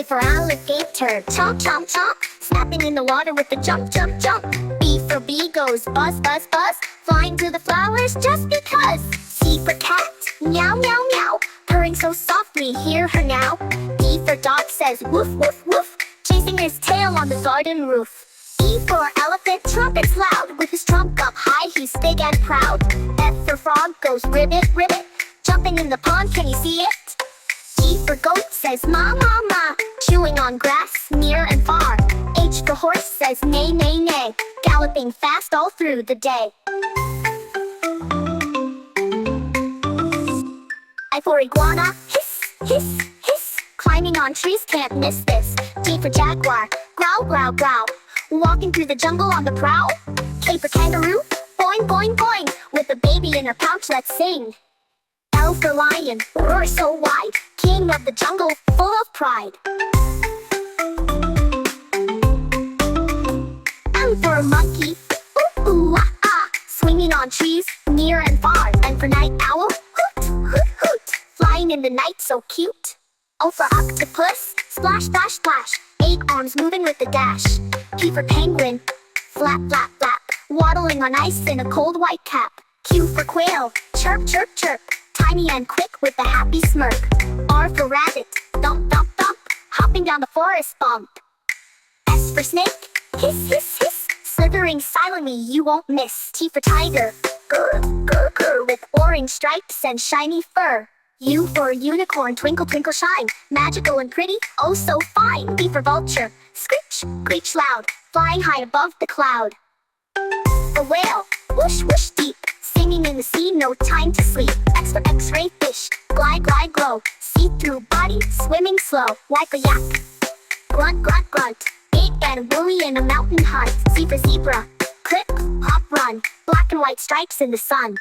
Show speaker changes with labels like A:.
A: A for alligator, chomp chomp chomp, snapping in the water with the jump jump jump. B for bee goes buzz buzz buzz, flying through the flowers just because. C for cat, meow meow meow, purring so softly, hear her now. D for dog says woof woof woof, chasing his tail on the garden roof. E for elephant, trumpets loud, with his trunk up high, he's big and proud. F for frog goes ribbit ribbit, jumping in the pond, can you see it? G for goat says ma ma ma, chewing on grass near and far. H for horse says neigh neigh neigh, galloping fast all through the day. I for iguana, hiss hiss hiss, climbing on trees, can't miss this. G for jaguar, growl growl growl, walking through the jungle on the prowl. K for kangaroo, boing boing boing, with a baby in her pouch, let's sing. L for lion, roar so wide, king of the jungle, full of pride. M for monkey, ooh ooh ah ah, swinging on trees, near and far. N for night owl, hoot hoot hoot, flying in the night, so cute. O for octopus, splash splash splash, 8 arms moving with a dash. P for penguin, flap flap flap, waddling on ice in a cold white cap. Q for quail, chirp chirp chirp, tiny and quick with a happy smirk. R for rabbit, thump thump thump, hopping down the forest bump. S for snake, hiss hiss hiss, slithering silently, you won't miss. T for tiger, grr grr grr, with orange stripes and shiny fur. U for unicorn, twinkle twinkle shine, magical and pretty, oh so fine. V for vulture, screech screech loud, flying high above the cloud. A whale, whoosh whoosh deep, singing in the sea, no time to sleep. X for x-ray fish, glide glide glow, see-through body, swimming slow, like a yak. Grunt grunt grunt, big and woolly in a mountain hunt. Z for zebra, clip hop run, black and white stripes in the sun.